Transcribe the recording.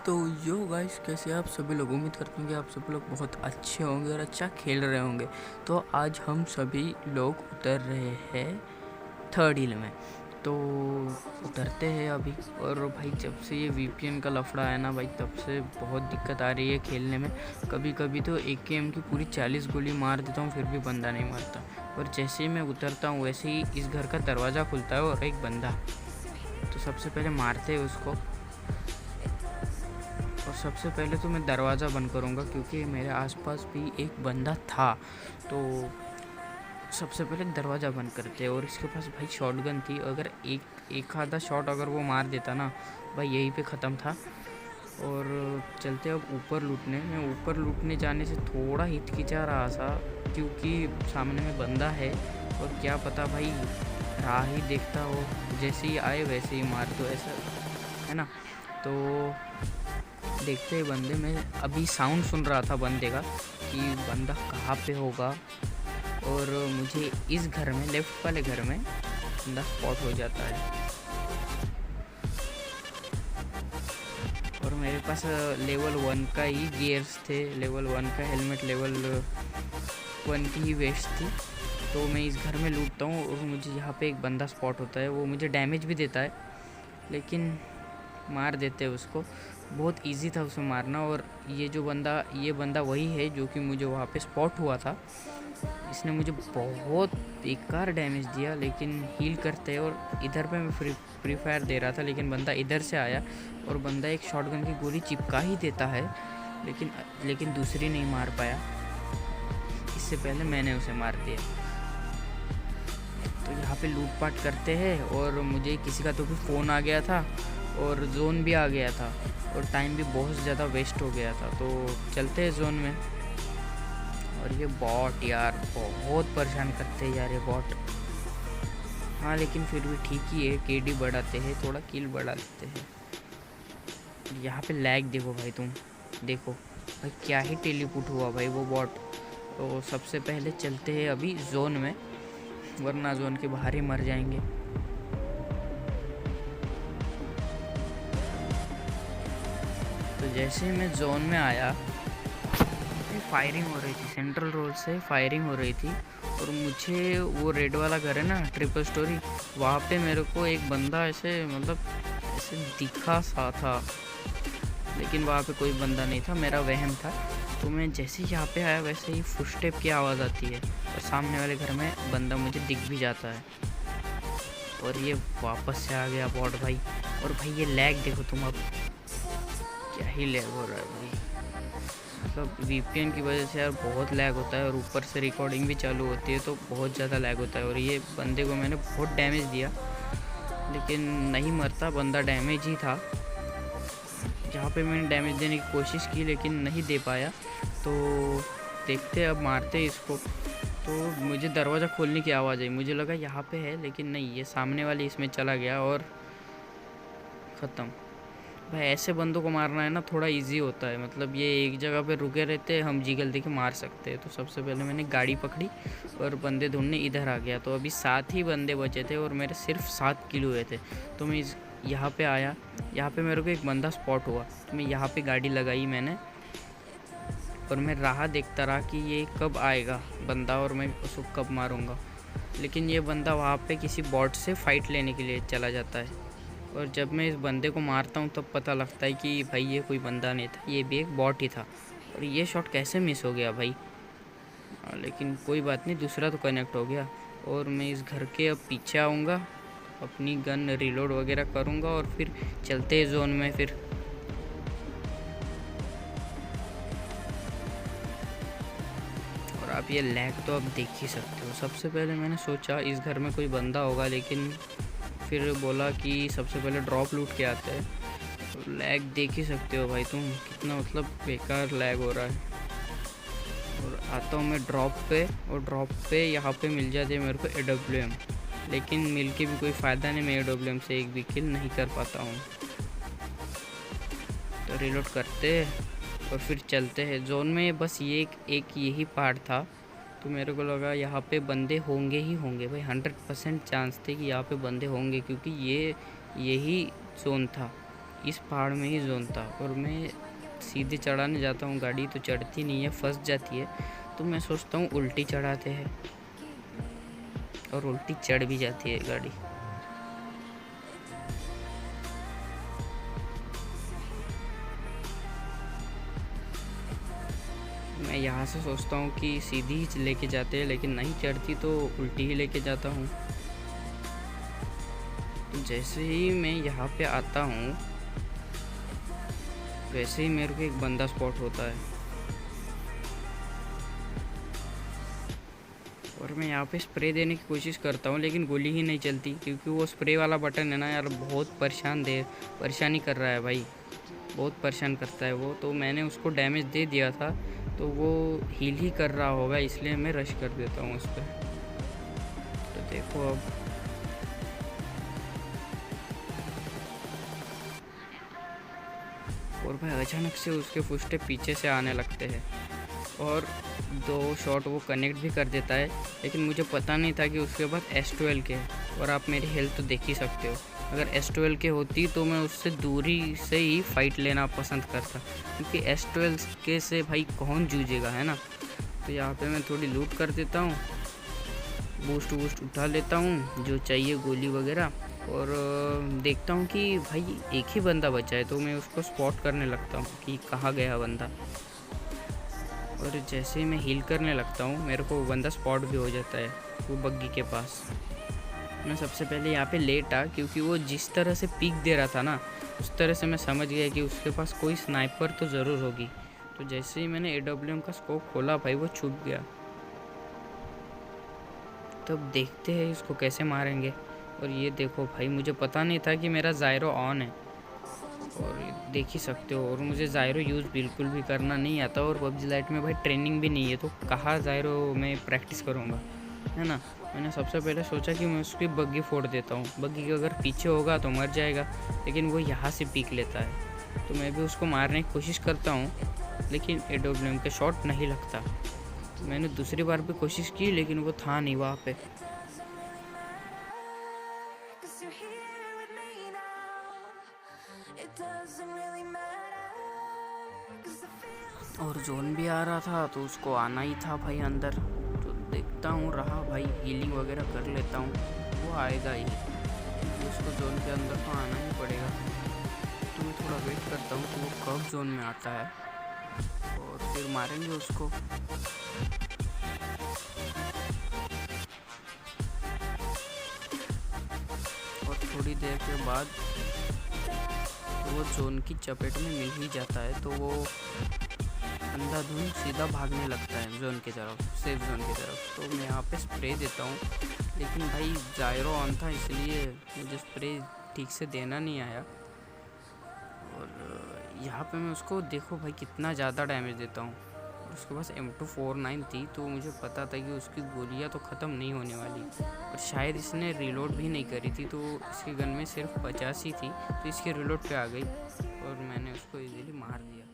तो yo guys, कैसे आप सभी लोग? उम्मीद करते हैं कि आप सभी लोग बहुत अच्छे होंगे और अच्छा खेल रहे होंगे। तो आज हम सभी लोग उतर रहे हैं थर्ड हिल में। तो उतरते हैं अभी। और भाई जब से ये वीपीएन का लफड़ा है ना भाई, तब से बहुत दिक्कत आ रही है खेलने में। कभी कभी तो एकेएम की पूरी 40 गोली मार देता हूँ, फिर भी बंदा नहीं मरता। और जैसे ही मैं उतरता हूँ वैसे ही इस घर का दरवाज़ा खुलता है और एक बंदा। तो सबसे पहले मारते हैं उसको। और सबसे पहले तो मैं दरवाज़ा बंद करूँगा, क्योंकि मेरे आसपास भी एक बंदा था। तो सबसे पहले दरवाज़ा बंद करते हैं। और इसके पास भाई शॉटगन थी। अगर एक आधा शॉट अगर वो मार देता ना भाई, यहीं पे ख़त्म था। और चलते अब ऊपर लूटने। मैं ऊपर लूटने जाने से थोड़ा हिचकिचा रहा था, क्योंकि सामने में बंदा है। और क्या पता भाई राह ही देखता हो, जैसे ही आए वैसे ही मार दो, ऐसा है ना। तो देखते ही बंदे में अभी साउंड सुन रहा था बंदे का कि बंदा कहाँ पे होगा। और मुझे इस घर में, लेफ्ट वाले घर में बंदा स्पॉट हो जाता है। और मेरे पास लेवल 1 का ही गियर्स थे, लेवल 1 का हेलमेट, लेवल 1 की ही वेस्ट थी। तो मैं इस घर में लूटता हूँ और मुझे यहाँ पे एक बंदा स्पॉट होता है। वो मुझे डैमेज भी देता है, लेकिन मार देते हैं उसको। बहुत इजी था उसे मारना। और ये बंदा वही है जो कि मुझे वहाँ पे स्पॉट हुआ था। इसने मुझे बहुत बेकार डैमेज दिया, लेकिन हील करते हैं। और इधर पे मैं फ्री फायर दे रहा था, लेकिन बंदा इधर से आया और बंदा एक शॉटगन की गोली चिपका ही देता है, लेकिन दूसरी नहीं मार पाया। इससे पहले मैंने उसे मार दिया। तो यहाँ पे लूटपाट करते हैं। और मुझे किसी का तो भी फ़ोन आ गया था और जोन भी आ गया था, और टाइम भी बहुत ज़्यादा वेस्ट हो गया था। तो चलते हैं जोन में। और ये बॉट यार बहुत परेशान करते हैं यार, ये बॉट। हाँ, लेकिन फिर भी ठीक ही है, केडी बढ़ाते हैं, थोड़ा किल बढ़ा देते हैं। यहाँ पे लैग देखो भाई, तुम देखो भाई, क्या ही टेलीपुट हुआ भाई वो बॉट। तो सबसे पहले चलते हैं अभी जोन में, वरना जोन के बाहर ही मर जाएंगे। तो जैसे ही मैं जोन में आया, फायरिंग हो रही थी, सेंट्रल रोड से फायरिंग हो रही थी। और मुझे वो रेड वाला घर है ना, ट्रिपल स्टोरी, वहाँ पे मेरे को एक बंदा ऐसे ऐसे दिखा सा था, लेकिन वहाँ पे कोई बंदा नहीं था, मेरा वहम था। तो मैं जैसे ही यहाँ पे आया वैसे ही फुटस्टेप की आवाज़ आती है और सामने वाले घर में बंदा मुझे दिख भी जाता है। और ये वापस से आ गया बॉट भाई। और भाई ये लैग देखो तुम, अब क्या ही लैग हो रहा है भाई। मतलब वीपीएन की वजह से यार बहुत लैग होता है, और ऊपर से रिकॉर्डिंग भी चालू होती है तो बहुत ज़्यादा लैग होता है। और ये बंदे को मैंने बहुत डैमेज दिया, लेकिन नहीं मरता बंदा, डैमेज ही था। जहाँ पे मैंने डैमेज देने की कोशिश की लेकिन नहीं दे पाया। तो देखते अब मारते इसको। तो मुझे दरवाज़ा खोलने की आवाज़ आई, मुझे लगा यहाँ पे है, लेकिन नहीं, ये सामने वाले इसमें चला गया और ख़त्म। भाई ऐसे बंदों को मारना है ना थोड़ा इजी होता है, मतलब ये एक जगह पे रुके रहते हैं, हम जी गलती के मार सकते हैं। तो सबसे पहले मैंने गाड़ी पकड़ी और बंदे ढूंढने इधर आ गया। तो अभी 7 ही बंदे बचे थे और मेरे सिर्फ 7 किल हुए थे। तो मैं यहाँ पे आया, यहाँ पे मेरे को एक बंदा स्पॉट हुआ, तो मैं यहाँ पे गाड़ी लगाई मैंने। और मैं राह देखता रहा कि ये कब आएगा बंदा और मैं उसको कब मारूँगा। लेकिन ये बंदा वहाँ पे किसी बॉट से फ़ाइट लेने के लिए चला जाता है। और जब मैं इस बंदे को मारता हूँ तब पता लगता है कि भाई ये कोई बंदा नहीं था, ये भी एक बॉट ही था। और ये शॉट कैसे मिस हो गया भाई। लेकिन कोई बात नहीं, दूसरा तो कनेक्ट हो गया। और मैं इस घर के अब पीछे आऊँगा, अपनी गन रिलोड वगैरह करूँगा और फिर चलते हैं जोन में फिर। और आप ये लैग तो अब देख ही सकते हो। सबसे पहले मैंने सोचा इस घर में कोई बंदा होगा, लेकिन फिर बोला कि सबसे पहले ड्रॉप लूट के आते हैं। तो लैग देख ही सकते हो भाई तुम, कितना मतलब बेकार लैग हो रहा है। और आता हूँ मैं ड्रॉप पे, और ड्रॉप पे यहाँ पे मिल जाती है मेरे को AWM, लेकिन मिल के भी कोई फ़ायदा नहीं, मैं AWM से एक भी किल नहीं कर पाता हूँ। तो रिलोड करते और फिर चलते हैं जोन में। बस ये एक यही पार्ट था, तो मेरे को लगा यहाँ पे बंदे होंगे ही होंगे भाई, 100% चांस थे कि यहाँ पे बंदे होंगे, क्योंकि यही जोन था। इस पहाड़ में ही जोन था और मैं सीधे चढ़ाने जाता हूँ, गाड़ी तो चढ़ती नहीं है, फंस जाती है। तो मैं सोचता हूँ उल्टी चढ़ाते हैं और उल्टी चढ़ भी जाती है गाड़ी। मैं यहाँ से सोचता हूँ कि सीधी ही लेके जाते हैं, लेकिन नहीं चढ़ती तो उल्टी ही लेके जाता हूँ। तो जैसे ही मैं यहाँ पे आता हूँ वैसे ही मेरे को एक बंदा स्पॉट होता है और मैं यहाँ पे स्प्रे देने की कोशिश करता हूँ, लेकिन गोली ही नहीं चलती, क्योंकि वो स्प्रे वाला बटन है ना यार, बहुत परेशानी कर रहा है भाई, बहुत परेशान करता है वो। तो मैंने उसको डैमेज दे दिया था, तो वो हील ही कर रहा होगा, इसलिए मैं रश कर देता हूँ उस पर। तो देखो अब और भाई अचानक से उसके फुटस्टेप पीछे से आने लगते हैं और 2 शॉट वो कनेक्ट भी कर देता है, लेकिन मुझे पता नहीं था कि उसके बाद S12 के। और आप मेरी हेल्थ तो देख ही सकते हो, अगर S12 के होती तो मैं उससे दूरी से ही फाइट लेना पसंद करता, क्योंकि S12 के से भाई कौन जूझेगा, है ना। तो यहाँ पे मैं थोड़ी लूट कर देता हूँ, बूस्ट उठा लेता हूँ जो चाहिए, गोली वगैरह, और देखता हूँ कि भाई एक ही बंदा बचा है, तो मैं उसको स्पॉट करने लगता हूँ कि कहाँ गया बंदा। और जैसे ही मैं हील करने लगता हूँ मेरे को वो बंदा स्पॉट भी हो जाता है वो बग्गी के पास। मैं सबसे पहले यहाँ पे लेटा, क्योंकि वो जिस तरह से पीक दे रहा था ना, उस तरह से मैं समझ गया कि उसके पास कोई स्नाइपर तो ज़रूर होगी। तो जैसे ही मैंने AWM का स्कोप खोला भाई वो छुप गया। तब देखते हैं इसको कैसे मारेंगे। और ये देखो भाई, मुझे पता नहीं था कि मेरा ज़ायरो ऑन है, और देख ही सकते हो। और मुझे ज़ायरो यूज़ बिल्कुल भी करना नहीं आता, और PUBG लाइट में भाई ट्रेनिंग भी नहीं है, तो कहाँ ज़ायरो में प्रैक्टिस करूँगा, है ना। मैंने सबसे पहले सोचा कि मैं उसकी बग्गी फोड़ देता हूँ, बग्गी के अगर पीछे होगा तो मर जाएगा, लेकिन वो यहाँ से पीक लेता है। तो मैं भी उसको मारने की कोशिश करता हूँ, लेकिन AWM के शॉट नहीं लगता। मैंने दूसरी बार भी कोशिश की, लेकिन वो था नहीं वहाँ पे। और जोन भी आ रहा था, तो उसको आना ही था भाई अंदर। तो देखता हूँ रहा भाई, हीलिंग वगैरह कर लेता हूँ, वो आएगा ही, उसको जोन के अंदर तो आना ही पड़ेगा। तो मैं थोड़ा वेट करता हूँ कि वो कब जोन में आता है, और फिर मारेंगे उसको। और थोड़ी देर के बाद वो जोन की चपेट में मिल ही जाता है, तो वो अंधाधुंध सीधा भागने लगता है जोन की तरफ, सेफ जोन की तरफ। तो मैं यहाँ पे स्प्रे देता हूँ, लेकिन भाई ज़ायरो ऑन था, इसलिए मुझे स्प्रे ठीक से देना नहीं आया। और यहाँ पे मैं उसको देखो भाई कितना ज़्यादा डैमेज देता हूँ। और उसके पास M249 थी, तो मुझे पता था कि उसकी गोलियाँ तो ख़त्म नहीं होने वाली, और शायद इसने रिलोड भी नहीं करी थी, तो इसकी गन में सिर्फ 50 ही थी, तो इसकी रिलोड पे आ गई और मैंने उसको इजीली मार दिया।